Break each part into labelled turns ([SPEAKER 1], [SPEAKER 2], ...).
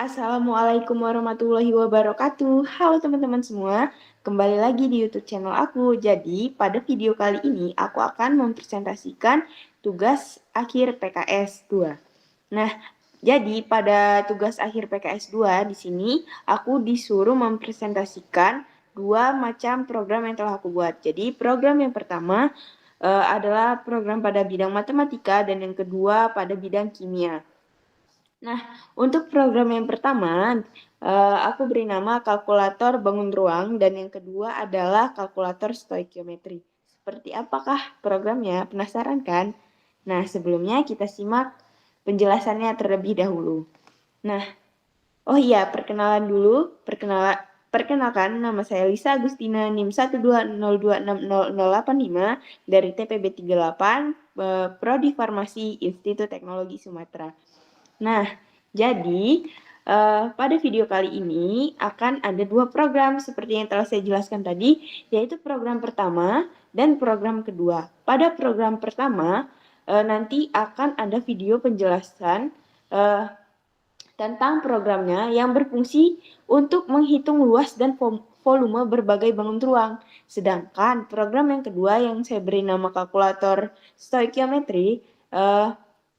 [SPEAKER 1] Assalamualaikum warahmatullahi wabarakatuh. Halo teman-teman semua, kembali lagi di YouTube channel aku. Jadi, pada video kali ini aku akan mempresentasikan tugas akhir PKS 2. Nah, jadi pada tugas akhir PKS 2 di sini aku disuruh mempresentasikan dua macam program yang telah aku buat. Jadi, program yang pertama adalah program pada bidang matematika dan yang kedua pada bidang kimia. Nah, untuk program yang pertama, aku beri nama kalkulator bangun ruang dan yang kedua adalah kalkulator stoikiometri. Seperti apakah programnya? Penasaran kan? Nah, sebelumnya kita simak penjelasannya terlebih dahulu. Nah, oh iya, perkenalan dulu. Perkenalkan, nama saya Lisa Agustina, NIM 120260085 dari TPB 38, Prodi Farmasi Institut Teknologi Sumatera. Nah, jadi pada video kali ini akan ada dua program seperti yang telah saya jelaskan tadi, yaitu program pertama dan program kedua. Pada program pertama, nanti akan ada video penjelasan tentang programnya yang berfungsi untuk menghitung luas dan volume berbagai bangun ruang. Sedangkan program yang kedua yang saya beri nama kalkulator stoikiometri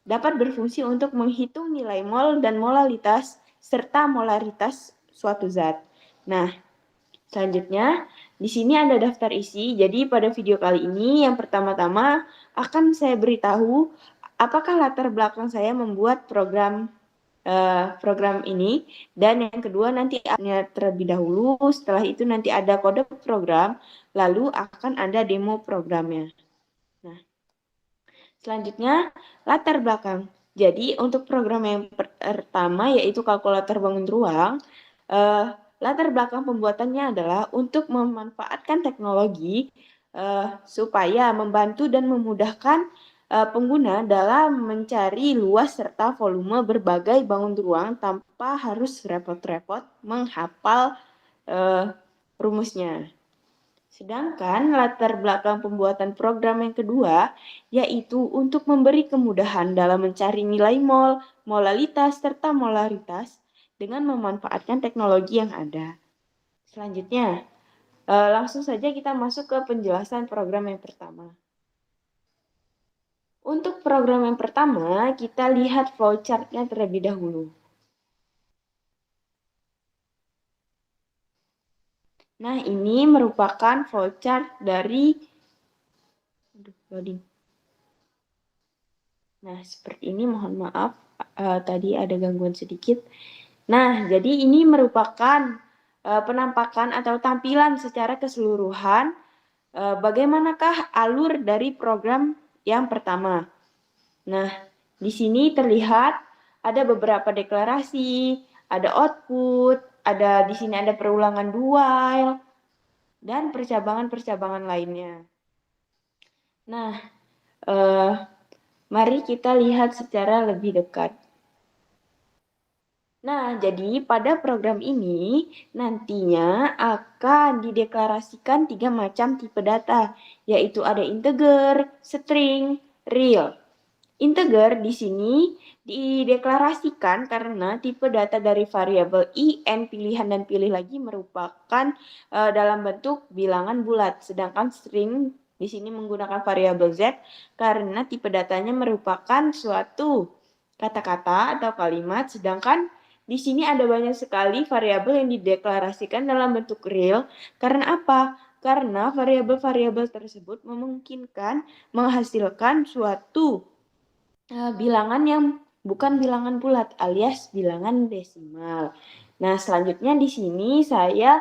[SPEAKER 1] dapat berfungsi untuk menghitung nilai mol dan molalitas serta molaritas suatu zat. Nah, selanjutnya di sini ada daftar isi. Jadi pada video kali ini yang pertama-tama akan saya beritahu apakah latar belakang saya membuat program ini, dan yang kedua nanti terlebih dahulu, setelah itu nanti ada kode program, lalu akan ada demo programnya. Nah, selanjutnya latar belakang. Jadi untuk program yang pertama yaitu kalkulator bangun ruang, latar belakang pembuatannya adalah untuk memanfaatkan teknologi supaya membantu dan memudahkan pengguna dalam mencari luas serta volume berbagai bangun ruang tanpa harus repot-repot menghafal rumusnya. Sedangkan latar belakang pembuatan program yang kedua yaitu untuk memberi kemudahan dalam mencari nilai mol, molalitas, serta molaritas dengan memanfaatkan teknologi yang ada. Selanjutnya, langsung saja kita masuk ke penjelasan program yang pertama. Untuk program yang pertama, kita lihat flowchart-nya terlebih dahulu. Nah, ini merupakan flowchart dari loading. Nah, seperti ini, mohon maaf, tadi ada gangguan sedikit. Nah, jadi ini merupakan penampakan atau tampilan secara keseluruhan bagaimanakah alur dari program yang pertama. Nah, di sini terlihat ada beberapa deklarasi, ada output, di sini ada perulangan while, dan percabangan-percabangan lainnya. Nah, mari kita lihat secara lebih dekat. Nah, jadi pada program ini nantinya akan dideklarasikan 3 macam tipe data, yaitu ada integer, string, real. Integer di sini dideklarasikan karena tipe data dari variabel i, n, pilihan, dan pilih lagi merupakan dalam bentuk bilangan bulat. Sedangkan string di sini menggunakan variabel z karena tipe datanya merupakan suatu kata-kata atau kalimat. Sedangkan di sini ada banyak sekali variabel yang dideklarasikan dalam bentuk real. Karena apa? Karena variabel-variabel tersebut memungkinkan menghasilkan suatu bilangan yang bukan bilangan bulat alias bilangan desimal. Nah, selanjutnya di sini saya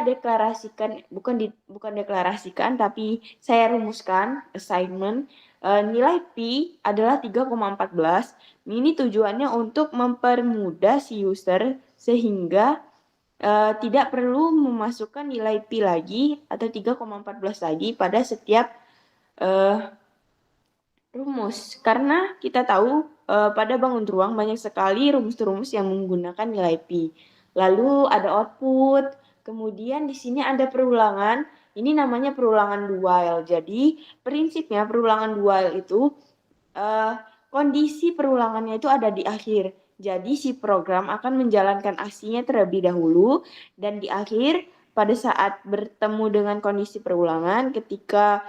[SPEAKER 1] deklarasikan bukan deklarasikan tapi saya rumuskan assignment nilai pi adalah 3,14. Ini tujuannya untuk mempermudah si user sehingga tidak perlu memasukkan nilai pi lagi atau 3,14 lagi pada setiap rumus, karena kita tahu pada bangun ruang banyak sekali rumus-rumus yang menggunakan nilai pi. Lalu ada output, kemudian di sini ada perulangan, ini namanya perulangan while. Jadi prinsipnya perulangan while itu kondisi perulangannya itu ada di akhir. Jadi si program akan menjalankan aksinya terlebih dahulu dan di akhir pada saat bertemu dengan kondisi perulangan ketika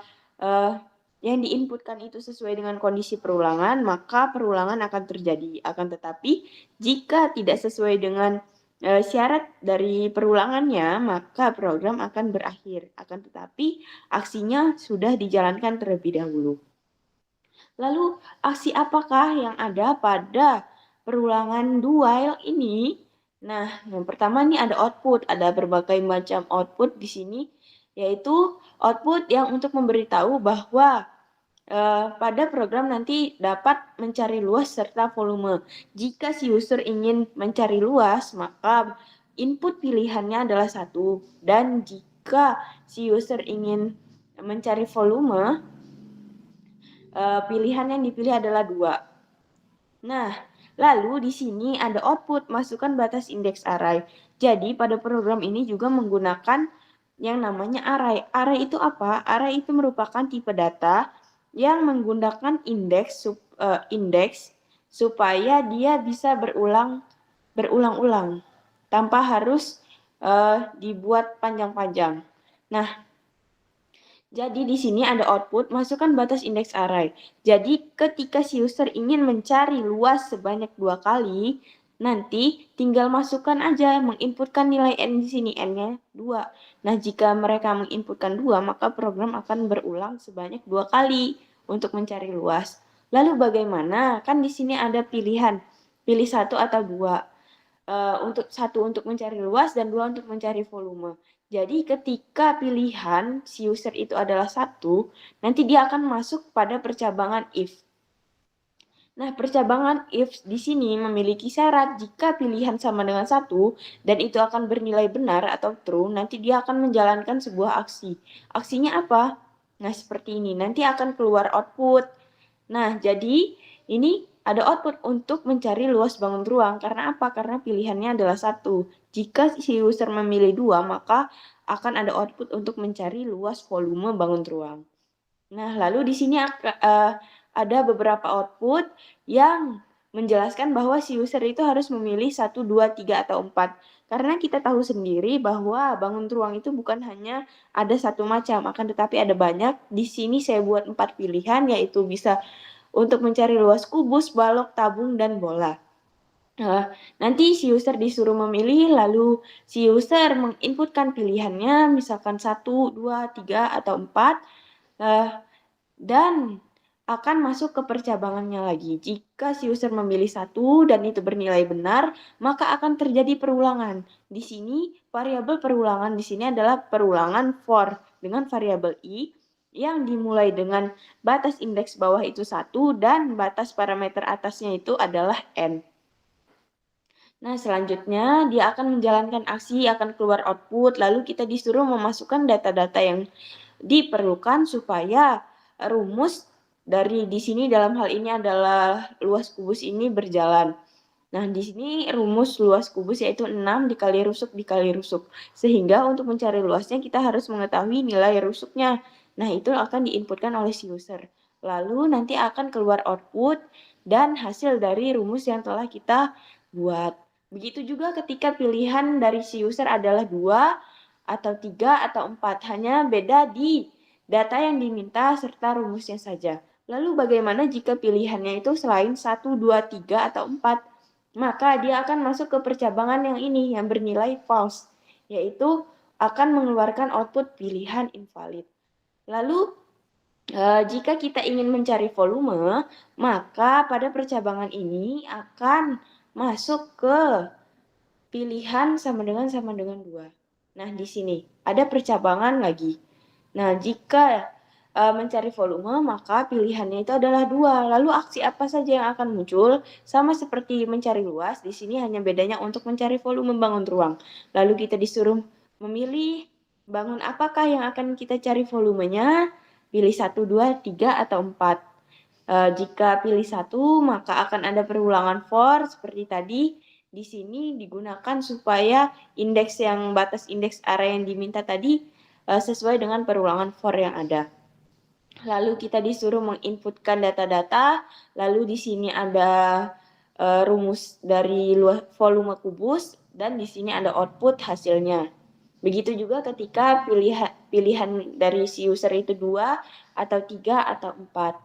[SPEAKER 1] yang diinputkan itu sesuai dengan kondisi perulangan, maka perulangan akan terjadi. Akan tetapi jika tidak sesuai dengan syarat dari perulangannya, maka program akan berakhir. Akan tetapi aksinya sudah dijalankan terlebih dahulu. Lalu aksi apakah yang ada pada perulangan do while ini? Nah, yang pertama nih ada output, ada berbagai macam output di sini, yaitu output yang untuk memberitahu bahwa pada program nanti dapat mencari luas serta volume. Jika si user ingin mencari luas, maka input pilihannya adalah 1. Dan jika si user ingin mencari volume, pilihan yang dipilih adalah 2. Nah, lalu di sini ada output, masukkan batas indeks array. Jadi pada program ini juga menggunakan yang namanya array. Array itu apa? Array itu merupakan tipe data yang menggunakan indeks supaya dia bisa berulang-ulang tanpa harus dibuat panjang-panjang. Nah, jadi di sini ada output, masukkan batas indeks array. Jadi ketika si user ingin mencari luas sebanyak 2 kali, nanti tinggal masukkan aja, menginputkan nilai n di sini, n-nya 2. Nah, jika mereka menginputkan 2, maka program akan berulang sebanyak 2 kali untuk mencari luas. Lalu bagaimana? Kan di sini ada pilihan, pilih 1 atau 2. Untuk 1 untuk mencari luas dan 2 untuk mencari volume. Jadi ketika pilihan si user itu adalah 1, nanti dia akan masuk pada percabangan if. Nah, percabangan if di sini memiliki syarat jika pilihan sama dengan 1 dan itu akan bernilai benar atau true, nanti dia akan menjalankan sebuah aksi. Aksinya apa? Nah, seperti ini. Nanti akan keluar output. Nah, jadi ini ada output untuk mencari luas bangun ruang. Karena apa? Karena pilihannya adalah 1. Jika si user memilih 2, maka akan ada output untuk mencari luas volume bangun ruang. Nah, lalu di sini ada beberapa output yang menjelaskan bahwa si user itu harus memilih 1, 2, 3, atau 4. Karena kita tahu sendiri bahwa bangun ruang itu bukan hanya ada satu macam, akan tetapi ada banyak. Di sini saya buat 4 pilihan, yaitu bisa untuk mencari luas kubus, balok, tabung, dan bola. Nanti si user disuruh memilih, lalu si user menginputkan pilihannya, misalkan 1, 2, 3, atau 4, dan akan masuk ke percabangannya lagi. Jika si user memilih 1 dan itu bernilai benar, maka akan terjadi perulangan. Di sini variabel perulangan di sini adalah perulangan for dengan variabel i yang dimulai dengan batas indeks bawah itu 1 dan batas parameter atasnya itu adalah n. Nah, selanjutnya dia akan menjalankan aksi, akan keluar output, lalu kita disuruh memasukkan data-data yang diperlukan supaya rumus dari di sini dalam hal ini adalah luas kubus ini berjalan. Nah, di sini rumus luas kubus yaitu 6 dikali rusuk dikali rusuk. Sehingga untuk mencari luasnya kita harus mengetahui nilai rusuknya. Nah, itu akan diinputkan oleh si user. Lalu nanti akan keluar output dan hasil dari rumus yang telah kita buat. Begitu juga ketika pilihan dari si user adalah 2 atau 3 atau 4. Hanya beda di data yang diminta serta rumusnya saja. Lalu bagaimana jika pilihannya itu selain 1, 2, 3, atau 4? Maka dia akan masuk ke percabangan yang ini yang bernilai false, yaitu akan mengeluarkan output pilihan invalid. Lalu jika kita ingin mencari volume, maka pada percabangan ini akan masuk ke pilihan sama dengan 2. Nah, di sini ada percabangan lagi. Nah, jika mencari volume, maka pilihannya itu adalah 2. Lalu aksi apa saja yang akan muncul? Sama seperti mencari luas, di sini hanya bedanya untuk mencari volume bangun ruang. Lalu kita disuruh memilih bangun apakah yang akan kita cari volumenya, pilih 1, 2, 3, atau 4. Jika pilih 1, maka akan ada perulangan for seperti tadi. Di sini digunakan supaya indeks yang batas indeks area yang diminta tadi sesuai dengan perulangan for yang ada. Lalu kita disuruh menginputkan data-data, lalu di sini ada rumus dari volume kubus, dan di sini ada output hasilnya. Begitu juga ketika pilihan dari si user itu 2 atau 3 atau 4.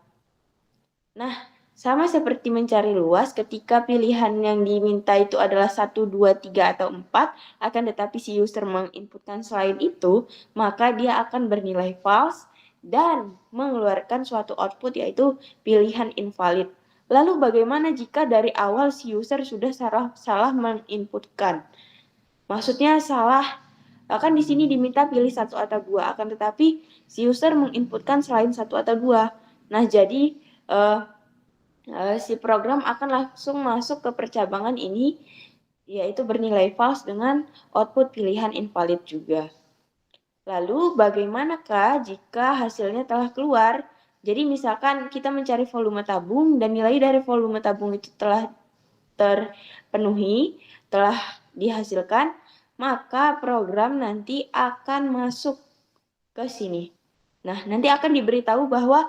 [SPEAKER 1] Nah, sama seperti mencari luas, ketika pilihan yang diminta itu adalah 1, 2, 3, atau 4, akan tetapi si user menginputkan selain itu, maka dia akan bernilai false dan mengeluarkan suatu output yaitu pilihan invalid. Lalu bagaimana jika dari awal si user sudah salah menginputkan? Maksudnya salah, kan di sini diminta pilih 1 atau 2, akan tetapi si user menginputkan selain 1 atau 2. Nah, jadi si program akan langsung masuk ke percabangan ini, yaitu bernilai false dengan output pilihan invalid juga. Lalu bagaimanakah jika hasilnya telah keluar? Jadi misalkan kita mencari volume tabung dan nilai dari volume tabung itu telah terpenuhi, telah dihasilkan, maka program nanti akan masuk ke sini. Nah, nanti akan diberitahu bahwa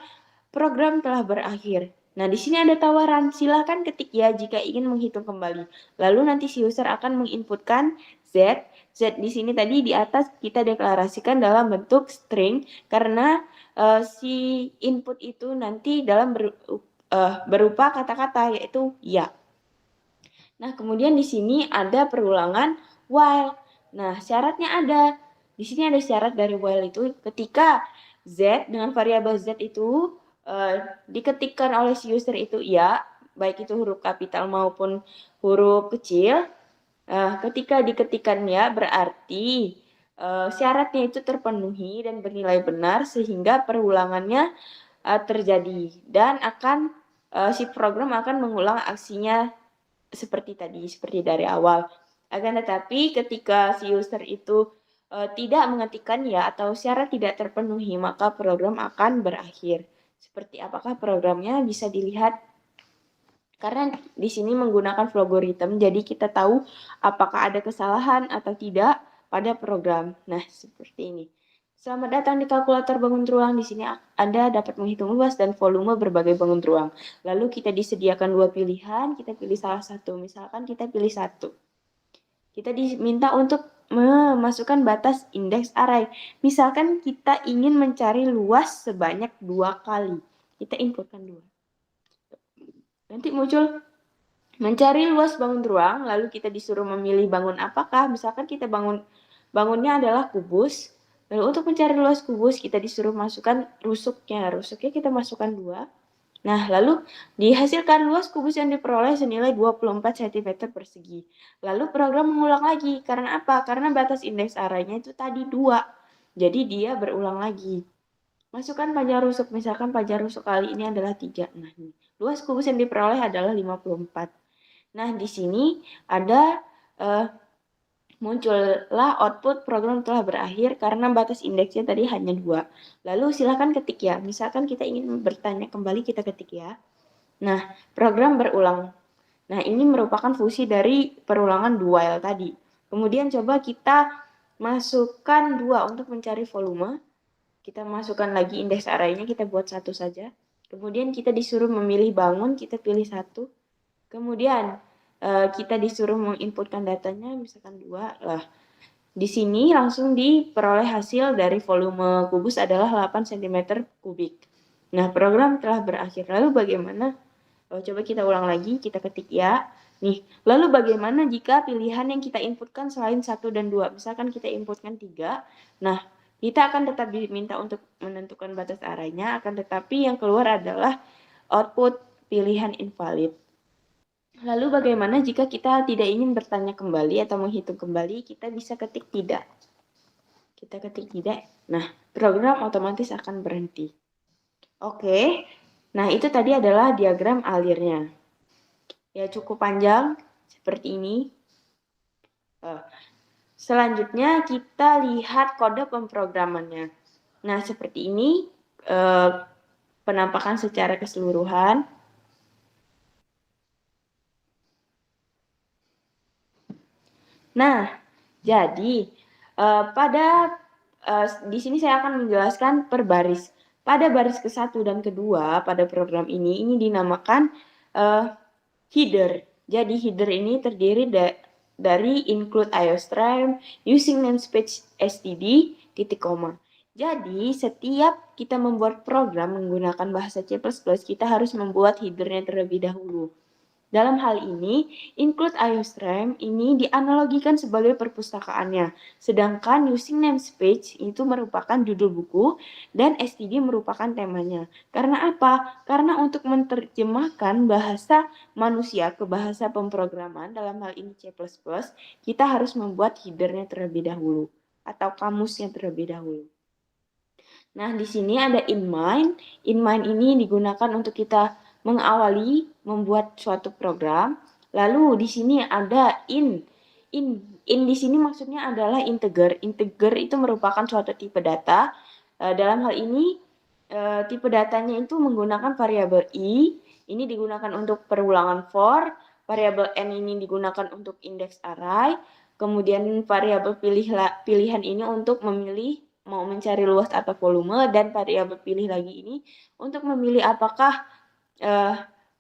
[SPEAKER 1] program telah berakhir. Nah, di sini ada tawaran, silakan ketik ya jika ingin menghitung kembali. Lalu nanti si user akan menginputkan Z. Z di sini tadi di atas kita deklarasikan dalam bentuk string karena si input itu nanti dalam berupa kata-kata yaitu ya. Nah, kemudian di sini ada perulangan while. Nah, syaratnya ada. Di sini ada syarat dari while itu ketika Z dengan variabel Z itu diketikkan oleh si user itu ya, baik itu huruf kapital maupun huruf kecil. Ketika diketikkan ya berarti syaratnya itu terpenuhi dan bernilai benar sehingga perulangannya terjadi dan akan si program akan mengulang aksinya seperti tadi, seperti dari awal. Akan tetapi ketika si user itu tidak mengetikkan ya atau syarat tidak terpenuhi, maka program akan berakhir. Seperti apakah programnya bisa dilihat karena di sini menggunakan logarithm, jadi kita tahu apakah ada kesalahan atau tidak pada program. Nah, seperti ini. Selamat datang di kalkulator bangun ruang. Di sini Anda dapat menghitung luas dan volume berbagai bangun ruang. Lalu kita disediakan 2 pilihan, kita pilih salah satu. Misalkan kita pilih 1. Kita diminta untuk memasukkan batas indeks array. Misalkan kita ingin mencari luas sebanyak 2 kali. Kita inputkan 2. Nanti muncul mencari luas bangun ruang, lalu kita disuruh memilih bangun apakah. Misalkan kita bangunnya adalah kubus. Lalu untuk mencari luas kubus, kita disuruh masukkan rusuknya. Rusuknya kita masukkan 2. Nah, lalu dihasilkan luas kubus yang diperoleh senilai 24 cm persegi. Lalu program mengulang lagi. Karena apa? Karena batas indeks arraynya itu tadi 2. Jadi dia berulang lagi. Masukkan panjang rusuk. Misalkan panjang rusuk kali ini adalah 3. Nah, ini. Luas kubus yang diperoleh adalah 54. Nah, di sini ada muncullah output program telah berakhir karena batas indeksnya tadi hanya 2. Lalu silakan ketik ya. Misalkan kita ingin bertanya kembali, kita ketik ya. Nah, program berulang. Nah, ini merupakan fungsi dari perulangan while tadi. Kemudian coba kita masukkan 2 untuk mencari volume. Kita masukkan lagi indeks arraynya, kita buat 1 saja. Kemudian kita disuruh memilih bangun, kita pilih 1. Kemudian kita disuruh menginputkan datanya, misalkan 2 lah. Di sini langsung diperoleh hasil dari volume kubus adalah 8 cm kubik. Nah, program telah berakhir. Lalu bagaimana? Coba kita ulang lagi, kita ketik ya. Nih, lalu bagaimana jika pilihan yang kita inputkan selain 1 dan 2? Misalkan kita inputkan 3. Nah, kita akan tetap diminta untuk menentukan batas arraynya, akan tetapi yang keluar adalah output pilihan invalid. Lalu bagaimana jika kita tidak ingin bertanya kembali atau menghitung kembali, kita bisa ketik tidak. Kita ketik tidak. Nah, program otomatis akan berhenti. Oke, nah itu tadi adalah diagram alirnya. Ya cukup panjang, seperti ini. Selanjutnya kita lihat kode pemrogramannya. Nah, seperti ini penampakan secara keseluruhan. Nah, jadi di sini saya akan menjelaskan per baris. Pada baris ke-1 dan kedua pada program ini dinamakan header. Jadi header ini terdiri dari include IOStream, using namespace std, titik koma. Jadi setiap kita membuat program menggunakan bahasa C++, kita harus membuat headernya terlebih dahulu. Dalam hal ini, include IOStream ini dianalogikan sebagai perpustakaannya, sedangkan using namespace itu merupakan judul buku dan std merupakan temanya. Karena apa? Karena untuk menerjemahkan bahasa manusia ke bahasa pemrograman, dalam hal ini C++, kita harus membuat headernya terlebih dahulu atau kamusnya terlebih dahulu. Nah, di sini ada in-mind. In-mind ini digunakan untuk kita mengawali membuat suatu program. Lalu di sini ada in. In di sini maksudnya adalah integer. Integer itu merupakan suatu tipe data. Dalam hal ini tipe datanya itu menggunakan variabel i. Ini digunakan untuk perulangan for. Variabel n ini digunakan untuk index array. Kemudian variabel pilihan ini untuk memilih mau mencari luas atau volume, dan variabel pilih lagi ini untuk memilih apakah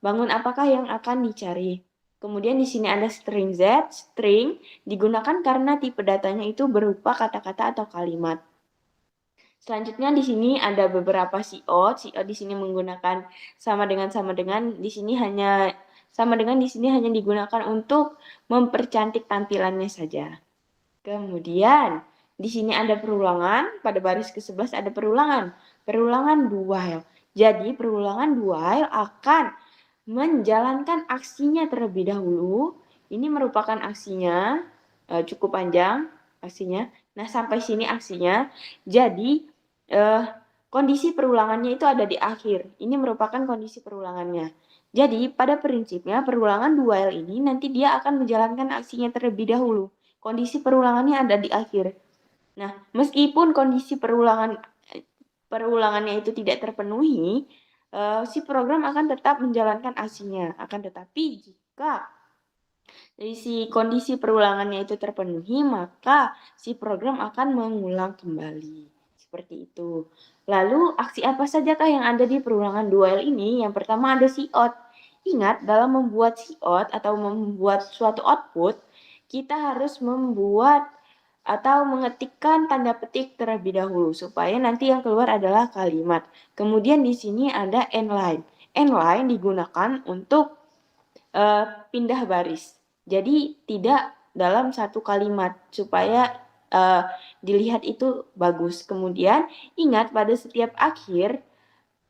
[SPEAKER 1] bangun apakah yang akan dicari. Kemudian di sini ada string z. String digunakan karena tipe datanya itu berupa kata-kata atau kalimat. Selanjutnya di sini ada beberapa cout. Cout di sini menggunakan sama dengan di sini hanya sama dengan di sini hanya digunakan untuk mempercantik tampilannya saja. Kemudian di sini ada perulangan, pada baris ke-11 ada perulangan. Perulangan do while. Jadi perulangan do while akan menjalankan aksinya terlebih dahulu. Ini merupakan aksinya, cukup panjang aksinya. Nah, sampai sini aksinya. Jadi kondisi perulangannya itu ada di akhir. Ini merupakan kondisi perulangannya. Jadi pada prinsipnya perulangan do while ini nanti dia akan menjalankan aksinya terlebih dahulu. Kondisi perulangannya ada di akhir. Nah, meskipun kondisi perulangannya itu tidak terpenuhi, si program akan tetap menjalankan aksinya. Akan tetapi jika si kondisi perulangannya itu terpenuhi, maka si program akan mengulang kembali. Seperti itu. Lalu, aksi apa sajakah yang ada di perulangan do while ini? Yang pertama ada cout. Ingat, dalam membuat cout atau membuat suatu output, kita harus membuat atau mengetikkan tanda petik terlebih dahulu supaya nanti yang keluar adalah kalimat. Kemudian di sini ada endline. Endline digunakan untuk pindah baris. Jadi tidak dalam satu kalimat supaya dilihat itu bagus. Kemudian ingat pada setiap akhir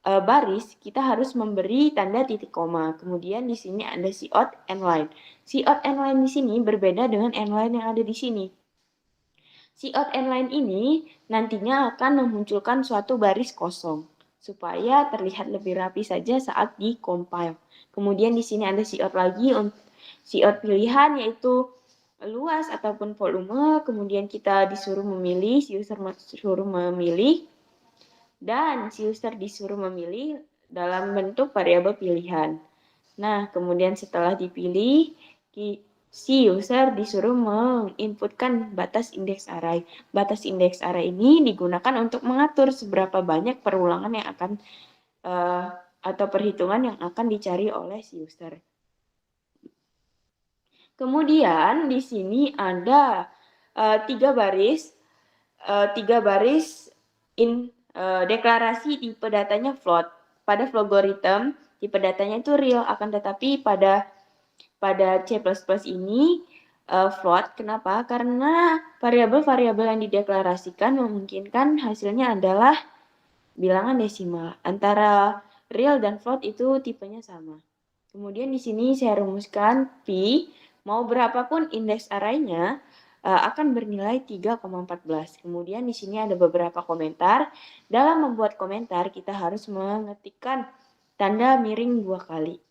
[SPEAKER 1] baris kita harus memberi tanda titik koma. Kemudian di sini ada cout endline. Cout endline di sini berbeda dengan endline yang ada di sini. Cout endline ini nantinya akan memunculkan suatu baris kosong supaya terlihat lebih rapi saja saat di-compile. Kemudian di sini ada cout lagi, cout pilihan yaitu luas ataupun volume. Kemudian kita disuruh memilih, si user disuruh memilih, dan si user disuruh memilih dalam bentuk variabel pilihan. Nah, kemudian setelah dipilih, si user disuruh menginputkan batas indeks array. Batas indeks array ini digunakan untuk mengatur seberapa banyak perulangan yang akan atau perhitungan yang akan dicari oleh si user. Kemudian di sini ada tiga baris deklarasi tipe datanya float. Pada Flogorithm tipe datanya itu real, akan tetapi pada C++ ini float. Kenapa? Karena variabel-variabel yang dideklarasikan memungkinkan hasilnya adalah bilangan desimal. Antara real dan float itu tipenya sama. Kemudian di sini saya rumuskan P, mau berapapun indeks array-nya akan bernilai 3,14. Kemudian di sini ada beberapa komentar. Dalam membuat komentar kita harus mengetikkan tanda miring 2 kali.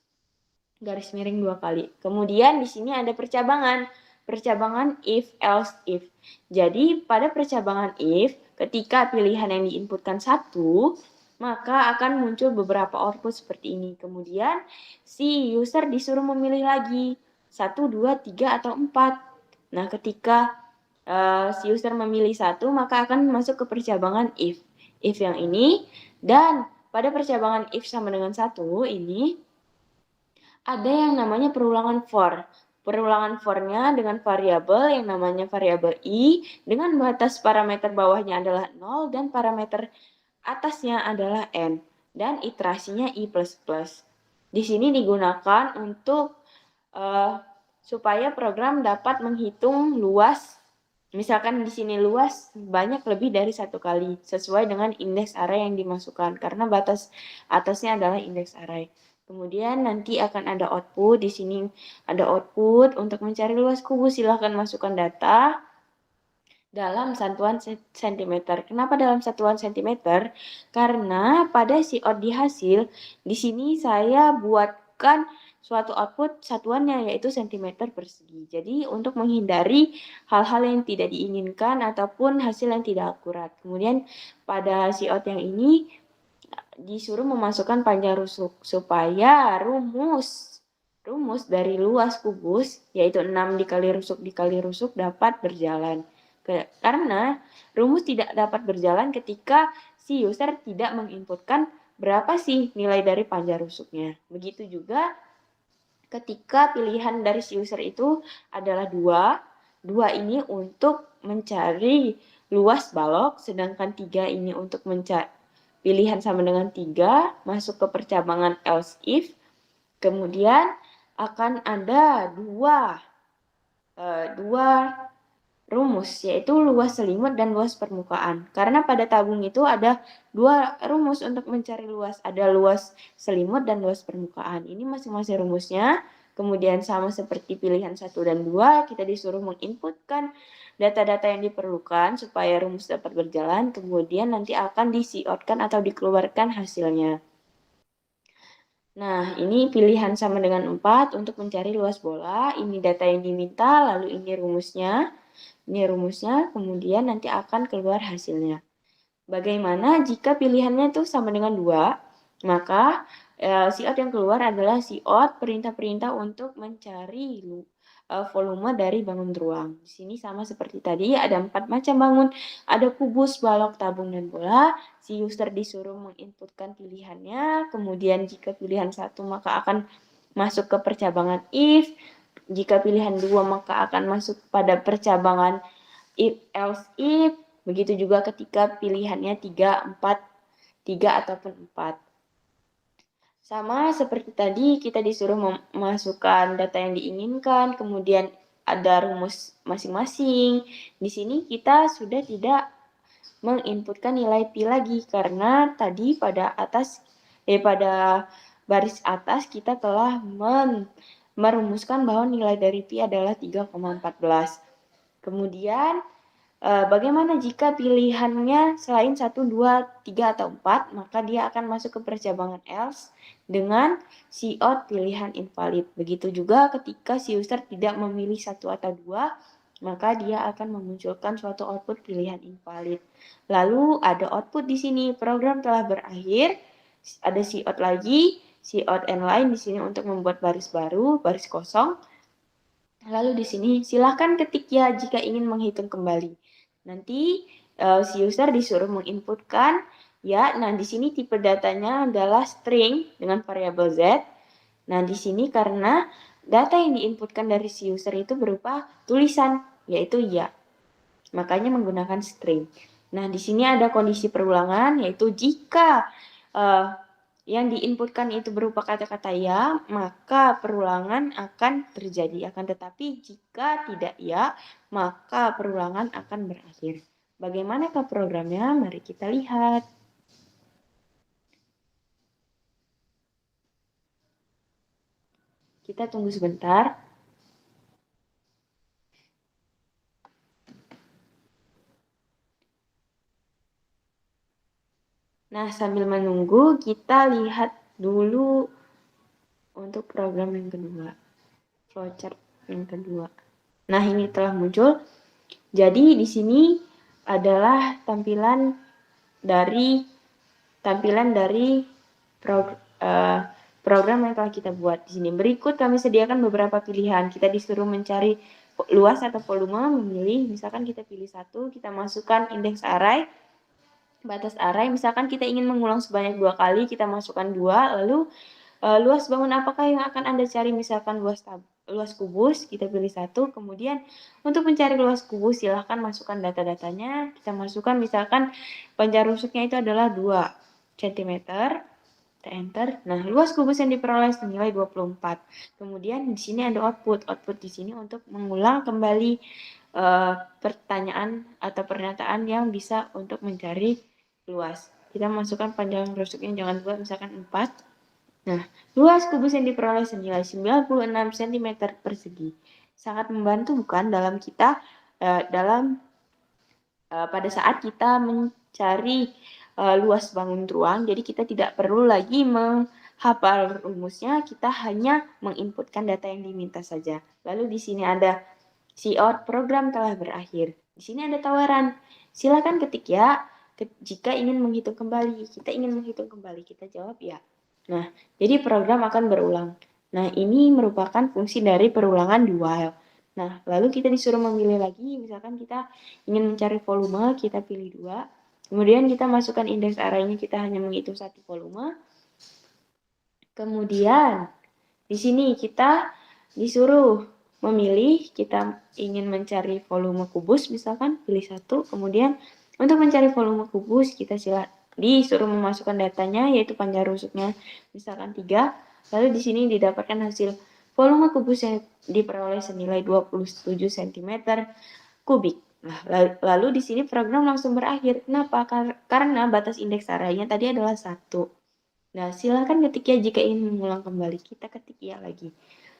[SPEAKER 1] Garis miring 2 kali. Kemudian di sini ada percabangan. Percabangan if, else, if. Jadi pada percabangan if, ketika pilihan yang diinputkan 1, maka akan muncul beberapa output seperti ini. Kemudian si user disuruh memilih lagi 1, 2, 3, atau 4. Nah, ketika si user memilih 1, maka akan masuk ke percabangan if. If yang ini, dan pada percabangan if sama dengan 1 ini, Ada yang namanya perulangan for. Perulangan for-nya dengan variabel yang namanya variabel i dengan batas parameter bawahnya adalah 0 dan parameter atasnya adalah n dan iterasinya i++. Di sini digunakan untuk supaya program dapat menghitung luas. Misalkan di sini luas banyak lebih dari satu kali sesuai dengan indeks array yang dimasukkan karena batas atasnya adalah indeks array. Kemudian nanti akan ada output. Di sini ada output untuk mencari luas kubus. Silahkan masukkan data dalam satuan sentimeter. Kenapa dalam satuan sentimeter? Karena pada siot di hasil, di sini saya buatkan suatu output satuannya yaitu sentimeter persegi. Jadi untuk menghindari hal-hal yang tidak diinginkan ataupun hasil yang tidak akurat. Kemudian pada siot yang ini disuruh memasukkan panjang rusuk supaya rumus dari luas kubus yaitu 6 dikali rusuk dapat berjalan. Karena rumus tidak dapat berjalan ketika si user tidak menginputkan berapa sih nilai dari panjang rusuknya. Begitu juga ketika pilihan dari si user itu adalah 2. 2 ini untuk mencari luas balok, sedangkan 3 ini untuk mencari pilihan sama dengan 3, masuk ke percabangan else if, kemudian akan ada dua rumus, yaitu luas selimut dan luas permukaan. Karena pada tabung itu ada 2 rumus untuk mencari luas, ada luas selimut dan luas permukaan. Ini masing-masing rumusnya, kemudian sama seperti pilihan 1 dan 2, kita disuruh menginputkan data-data yang diperlukan supaya rumus dapat berjalan, kemudian nanti akan disiotkan atau dikeluarkan hasilnya. Nah, ini pilihan sama dengan 4 untuk mencari luas bola. Ini data yang diminta, lalu ini rumusnya. Ini rumusnya, kemudian nanti akan keluar hasilnya. Bagaimana jika pilihannya itu sama dengan 2? Maka siot yang keluar adalah siot perintah-perintah untuk mencari volume dari bangun ruang. Di sini sama seperti tadi, ada 4 macam bangun, ada kubus, balok, tabung, dan bola. Si user disuruh menginputkan pilihannya, kemudian jika pilihan 1 maka akan masuk ke percabangan if, jika pilihan 2 maka akan masuk pada percabangan if, else if, begitu juga ketika pilihannya 3, 4, 3 ataupun 4. Sama seperti tadi, kita disuruh memasukkan data yang diinginkan, kemudian ada rumus masing-masing. Di sini kita sudah tidak menginputkan nilai pi lagi, karena tadi pada baris atas kita telah merumuskan bahwa nilai dari pi adalah 3,14. Kemudian bagaimana jika pilihannya selain 1, 2, 3, atau 4, maka dia akan masuk ke percabangan else dengan siot pilihan invalid. Begitu juga ketika si user tidak memilih 1 atau 2, maka dia akan memunculkan suatu output pilihan invalid. Lalu ada output di sini, program telah berakhir, ada siot lagi, siot n line di sini untuk membuat baris baru, baris kosong. Lalu di sini silakan ketik ya jika ingin menghitung kembali. Nanti si user disuruh menginputkan ya. Nah, di sini tipe datanya adalah string dengan variabel z. Nah, di sini karena data yang diinputkan dari si user itu berupa tulisan, yaitu ya. Makanya menggunakan string. Nah, di sini ada kondisi perulangan, yaitu jika yang diinputkan itu berupa kata-kata ya, maka perulangan akan terjadi. Akan tetapi jika tidak ya, maka perulangan akan berakhir. Bagaimanakah programnya? Mari kita lihat. Kita tunggu sebentar. Nah, sambil menunggu, kita lihat dulu untuk program yang kedua. Flowchart yang kedua. Nah, ini telah muncul. Jadi, di sini adalah tampilan dari program yang telah kita buat. Di sini berikut kami sediakan beberapa pilihan. Kita disuruh mencari luas atau volume, memilih. Misalkan kita pilih 1, kita masukkan indeks array, batas array. Misalkan kita ingin mengulang sebanyak 2 kali, kita masukkan 2, lalu luas bangun apakah yang akan Anda cari? Misalkan luas kubus, kita pilih 1. Kemudian untuk mencari luas kubus silahkan masukkan data-datanya. Kita masukkan misalkan panjang rusuknya itu adalah 2 cm. Kita enter. Nah, luas kubus yang diperoleh senilai 24. Kemudian di sini ada output. Output di sini untuk mengulang kembali pertanyaan atau pernyataan yang bisa untuk mencari luas. Kita masukkan panjang rusuknya jangan lupa misalkan 4. Nah, luas kubus yang diperoleh senilai 96 cm persegi. Sangat membantu bukan dalam kita pada saat kita mencari luas bangun ruang. Jadi kita tidak perlu lagi menghafal rumusnya, kita hanya menginputkan data yang diminta saja. Lalu di sini ada cout, program telah berakhir. Di sini ada tawaran. Silakan ketik ya jika ingin menghitung kembali. Kita ingin menghitung kembali, kita jawab ya. Nah, jadi program akan berulang. Nah, ini merupakan fungsi dari perulangan di while. Nah, lalu kita disuruh memilih lagi, misalkan kita ingin mencari volume, kita pilih 2. Kemudian kita masukkan indeks arraynya, kita hanya menghitung 1 volume. Kemudian, di sini kita disuruh memilih, kita ingin mencari volume kubus, misalkan pilih 1. Kemudian, untuk mencari volume kubus, kita disuruh memasukkan datanya, yaitu panjang rusuknya, misalkan 3. Lalu di sini didapatkan hasil volume kubus yang diperoleh senilai 27 cm kubik. Nah, lalu di sini program langsung berakhir. Kenapa? Karena batas indeks arraynya tadi adalah 1. Nah, silakan ketik ya jika ingin mengulang kembali. Kita ketik ya lagi.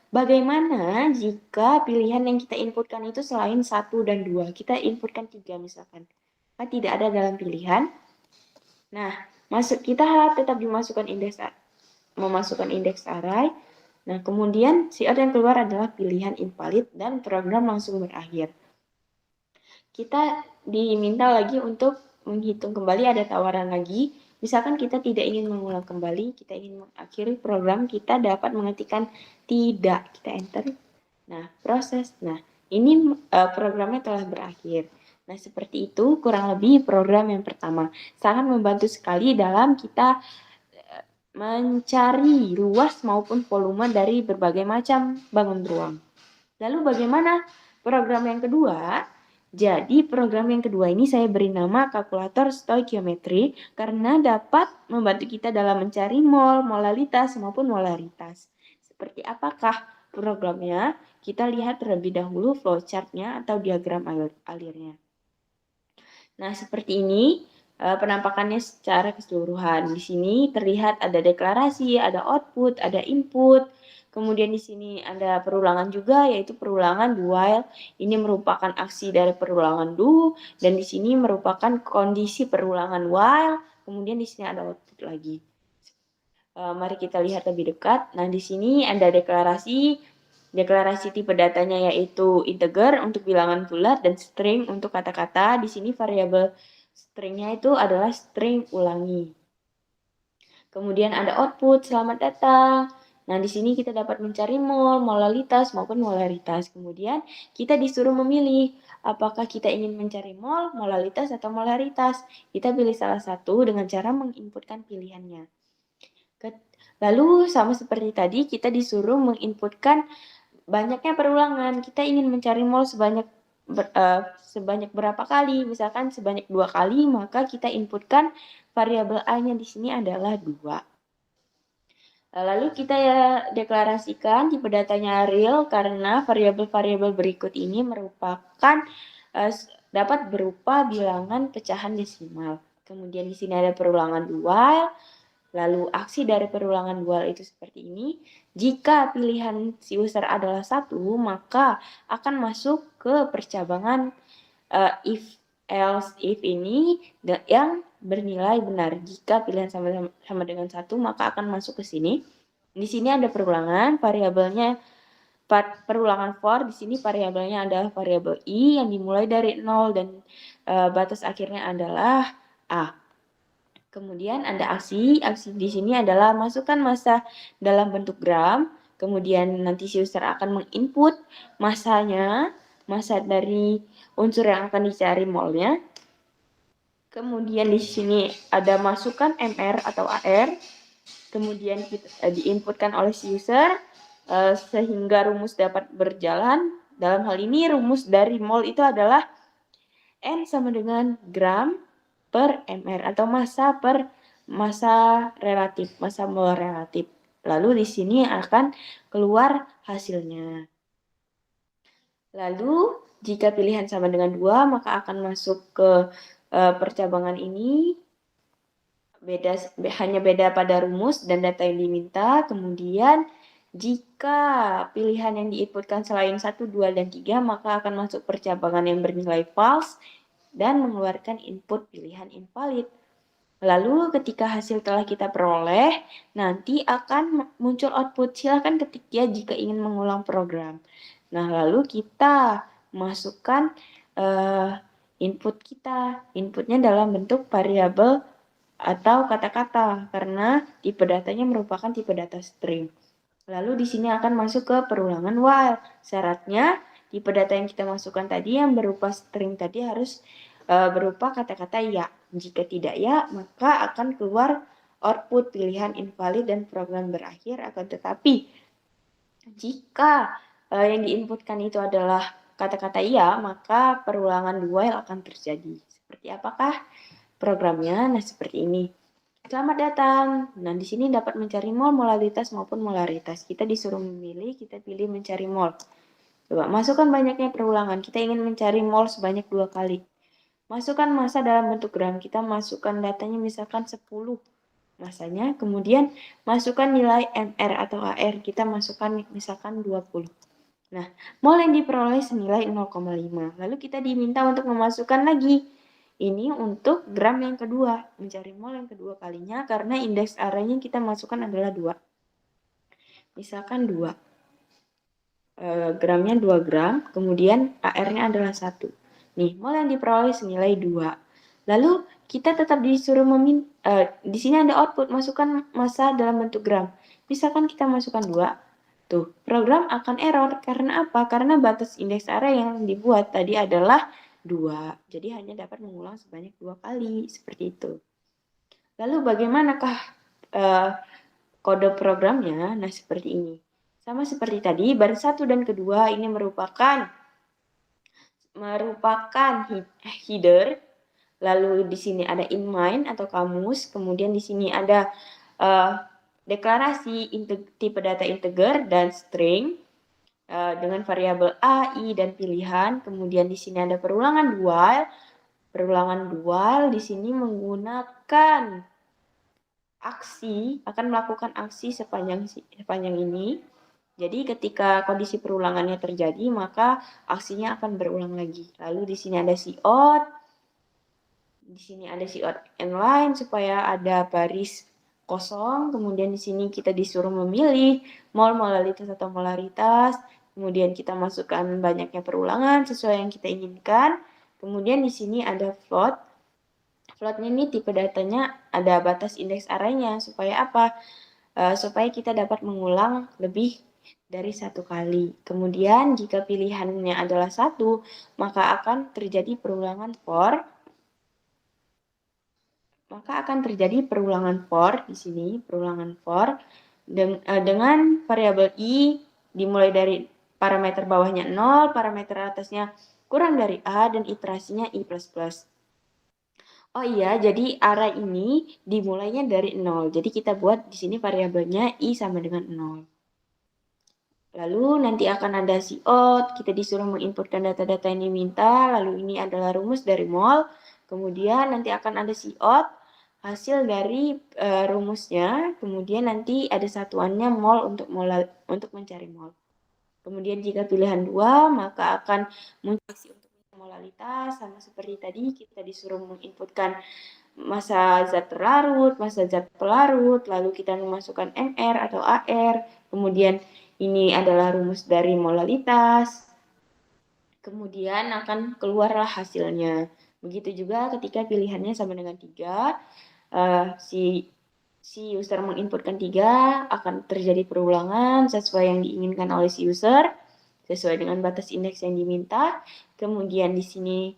[SPEAKER 1] Bagaimana jika pilihan yang kita inputkan itu selain 1 dan 2? Kita inputkan 3 misalkan. Kan tidak ada dalam pilihan. Nah, kita tetap memasukkan indeks array. Nah, kemudian cout yang keluar adalah pilihan invalid dan program langsung berakhir. Kita diminta lagi untuk menghitung kembali, ada tawaran lagi. Misalkan kita tidak ingin mengulang kembali, kita ingin mengakhiri program, kita dapat mengetikkan tidak. Kita enter. Nah, proses. Nah, ini programnya telah berakhir. Nah, seperti itu kurang lebih program yang pertama. Sangat membantu sekali dalam kita mencari luas maupun volume dari berbagai macam bangun ruang. Lalu bagaimana program yang kedua? Jadi program yang kedua ini saya beri nama kalkulator stoikiometri karena dapat membantu kita dalam mencari mol, molalitas maupun molaritas. Seperti apakah programnya? Kita lihat terlebih dahulu flowchart-nya atau diagram alirnya. Nah, seperti ini penampakannya secara keseluruhan. Di sini terlihat ada deklarasi, ada output, ada input. Kemudian di sini ada perulangan juga, yaitu perulangan do while. Ini merupakan aksi dari perulangan do, dan di sini merupakan kondisi perulangan while. Kemudian di sini ada output lagi. Mari kita lihat lebih dekat. Nah, di sini ada deklarasi tipe datanya yaitu integer untuk bilangan bulat dan string untuk kata-kata. Di sini variabel stringnya itu adalah string ulangi. Kemudian ada output, selamat datang. Nah, di sini kita dapat mencari mol, molalitas maupun molaritas. Kemudian kita disuruh memilih apakah kita ingin mencari mol, molalitas atau molaritas. Kita pilih salah satu dengan cara menginputkan pilihannya. Lalu sama seperti tadi kita disuruh menginputkan banyaknya perulangan. Kita ingin mencari mol sebanyak berapa kali, misalkan sebanyak 2 kali, maka kita inputkan variabel a-nya di sini adalah 2. Lalu kita deklarasikan tipe datanya real karena variabel-variabel berikut ini merupakan dapat berupa bilangan pecahan desimal. Kemudian di sini ada perulangan do while. Lalu aksi dari perulangan do while itu seperti ini. Jika pilihan si user adalah 1, maka akan masuk ke percabangan if else if ini yang bernilai benar. Jika pilihan sama dengan 1, maka akan masuk ke sini. Di sini ada perulangan, variabelnya perulangan for, di sini variabelnya adalah variabel i yang dimulai dari 0 dan batas akhirnya adalah a. Kemudian ada aksi di sini adalah masukkan massa dalam bentuk gram, kemudian nanti si user akan menginput massanya, massa dari unsur yang akan dicari molnya. Kemudian di sini ada masukkan mr atau ar, kemudian diinputkan oleh si user sehingga rumus dapat berjalan. Dalam hal ini rumus dari mol itu adalah N sama dengan gram per mR atau massa per massa relatif, massa mol relatif. Lalu di sini akan keluar hasilnya. Lalu jika pilihan sama dengan 2, maka akan masuk ke percabangan ini. Hanya beda pada rumus dan data yang diminta. Kemudian jika pilihan yang diinputkan selain 1, 2, dan 3, maka akan masuk percabangan yang bernilai false dan mengeluarkan input pilihan invalid. Lalu ketika hasil telah kita peroleh, nanti akan muncul output. Silakan ketik ya jika ingin mengulang program. Nah, lalu kita masukkan input kita. Inputnya dalam bentuk variabel atau kata-kata karena tipe datanya merupakan tipe data string. Lalu di sini akan masuk ke perulangan while. Syaratnya tipe data yang kita masukkan tadi yang berupa string tadi harus berupa kata-kata ya. Jika tidak ya, maka akan keluar output pilihan invalid dan program berakhir. Akan tetapi jika yang diinputkan itu adalah kata-kata iya, maka perulangan while akan terjadi. Seperti apakah programnya? Nah, seperti ini. Selamat datang. Nah, di sini dapat mencari mol, molalitas maupun molaritas. Kita disuruh memilih, kita pilih mencari mol. Coba masukkan banyaknya perulangan. Kita ingin mencari mol sebanyak 2 kali. Masukkan massa dalam bentuk gram. Kita masukkan datanya misalkan 10 massanya. Kemudian masukkan nilai MR atau AR. Kita masukkan misalkan 20. Nah, mol yang diperoleh senilai 0,5. Lalu kita diminta untuk memasukkan lagi. Ini untuk gram yang kedua. Mencari mol yang kedua kalinya karena indeks arraynya kita masukkan adalah 2. Misalkan 2. Gramnya 2 gram. Kemudian AR-nya adalah 1. Nih, mol yang diperoleh senilai 2. Lalu kita tetap disuruh di sini ada output, masukkan massa dalam bentuk gram. Misalkan kita masukkan 2, tuh, program akan error. Karena apa? Karena batas indeks array yang dibuat tadi adalah 2. Jadi hanya dapat mengulang sebanyak 2 kali, seperti itu. Lalu bagaimanakah kode programnya? Nah, seperti ini. Sama seperti tadi, baris 1 dan kedua ini merupakan header. Lalu di sini ada in main atau kamus, kemudian di sini ada deklarasi tipe data integer dan string dengan variabel a, i, dan pilihan. Kemudian di sini ada perulangan while. Perulangan while di sini menggunakan akan melakukan aksi sepanjang ini. Jadi ketika kondisi perulangannya terjadi, maka aksinya akan berulang lagi. Lalu di sini ada cout. Di sini ada cout inline supaya ada baris kosong. Kemudian di sini kita disuruh memilih mol, molalitas atau molaritas. Kemudian kita masukkan banyaknya perulangan sesuai yang kita inginkan. Kemudian di sini ada float. Floatnya ini tipe datanya ada batas indeks arraynya. Supaya apa? Supaya kita dapat mengulang lebih dari 1 kali. Kemudian jika pilihannya adalah 1, maka akan terjadi perulangan for. Di sini, perulangan for dengan variabel i dimulai dari parameter bawahnya 0, parameter atasnya kurang dari a, dan iterasinya i++. Oh iya, jadi array ini dimulainya dari 0. Jadi kita buat di sini variabelnya i sama dengan 0. Lalu nanti akan ada cout, kita disuruh menginputkan data-data yang diminta, lalu ini adalah rumus dari mol. Kemudian nanti akan ada cout, hasil dari rumusnya, kemudian nanti ada satuannya mol untuk mencari mol. Kemudian jika pilihan 2, maka akan muncul aksi untuk molalitas, sama seperti tadi kita disuruh menginputkan massa zat terlarut, massa zat pelarut, lalu kita memasukkan MR atau AR, kemudian ini adalah rumus dari molalitas. Kemudian akan keluarlah hasilnya. Begitu juga ketika pilihannya sama dengan 3, si user menginputkan 3, akan terjadi perulangan sesuai yang diinginkan oleh si user, sesuai dengan batas indeks yang diminta. Kemudian di sini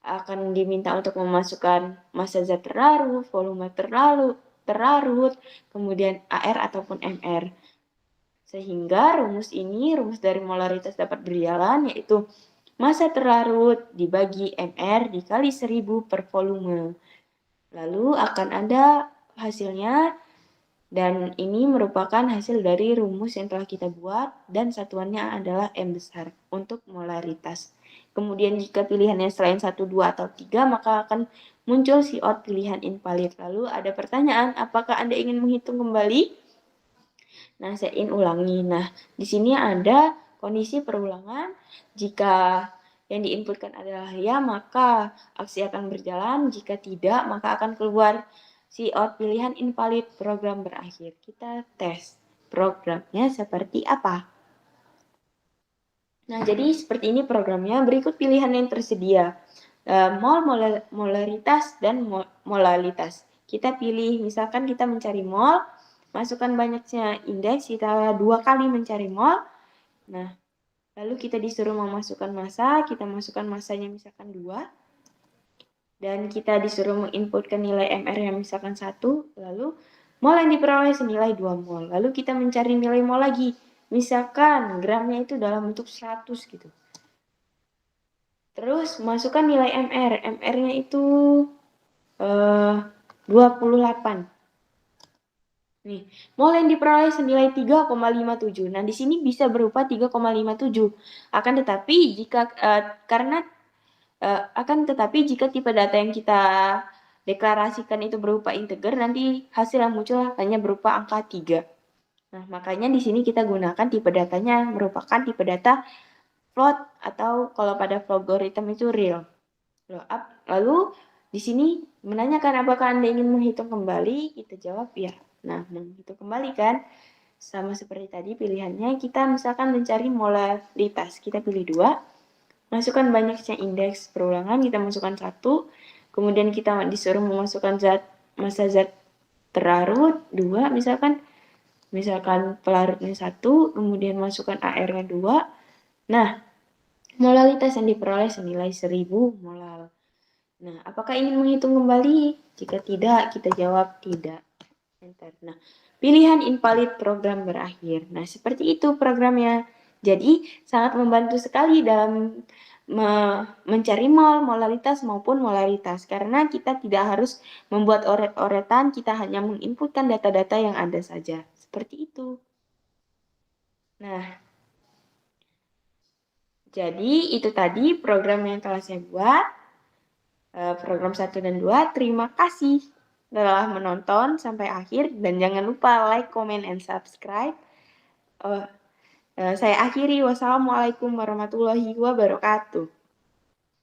[SPEAKER 1] akan diminta untuk memasukkan massa zat terlarut, volume terlarut, terlarut, kemudian AR ataupun MR. Sehingga rumus dari molaritas dapat berjalan, yaitu massa terlarut dibagi MR dikali 1000 per volume. Lalu akan ada hasilnya, dan ini merupakan hasil dari rumus yang telah kita buat, dan satuannya adalah M besar untuk molaritas. Kemudian jika pilihannya selain 1, 2, atau 3, maka akan muncul CO pilihan invalid. Lalu ada pertanyaan, apakah Anda ingin menghitung kembali? Nah, saya ingin ulangi. Nah, di sini ada kondisi perulangan. Jika yang diinputkan adalah ya, maka aksi akan berjalan. Jika tidak, maka akan keluar CO pilihan invalid, program berakhir. Kita tes programnya seperti apa. Nah, jadi seperti ini programnya. Berikut pilihan yang tersedia. Mol, molaritas, dan molalitas. Kita pilih, misalkan kita mencari mol, masukkan banyaknya indeks, kita 2 kali mencari mol. Nah, lalu kita disuruh memasukkan massa, kita masukkan massanya misalkan 2. Dan kita disuruh menginputkan nilai MR yang misalkan 1, lalu mol yang diperoleh senilai 2 mol. Lalu kita mencari nilai mol lagi. Misalkan gramnya itu dalam bentuk 100 gitu. Terus masukkan nilai MR. MR-nya itu 28. Nih, mol yang diperoleh senilai 3,57. Nah, di sini bisa berupa 3,57. Akan tetapi jika tipe data yang kita deklarasikan itu berupa integer, nanti hasil yang muncul hanya berupa angka 3. Nah, makanya di sini kita gunakan tipe datanya merupakan tipe data float, atau kalau pada logarithm itu real. Lalu di sini menanyakan apakah Anda ingin menghitung kembali, kita jawab ya. Nah, menghitung kembali kan, sama seperti tadi pilihannya, kita misalkan mencari molaritas, kita pilih 2, masukkan banyaknya indeks perulangan, kita masukkan 1, kemudian kita disuruh memasukkan massa zat terlarut 2, misalkan pelarutnya 1, kemudian masukkan AR-nya 2. Nah, molalitas yang diperoleh senilai 1000 molal. Nah, apakah ingin menghitung kembali? Jika tidak, kita jawab tidak. Enter. Nah, pilihan invalid, program berakhir. Nah, seperti itu programnya. Jadi, sangat membantu sekali dalam mencari mol, molalitas maupun molaritas. Karena kita tidak harus membuat oret-oretan, kita hanya menginputkan data-data yang ada saja. Seperti itu. Nah, jadi itu tadi program yang telah saya buat. Program 1 dan 2. Terima kasih telah menonton sampai akhir, dan jangan lupa like, comment, and subscribe. Saya akhiri. Wassalamualaikum warahmatullahi wabarakatuh.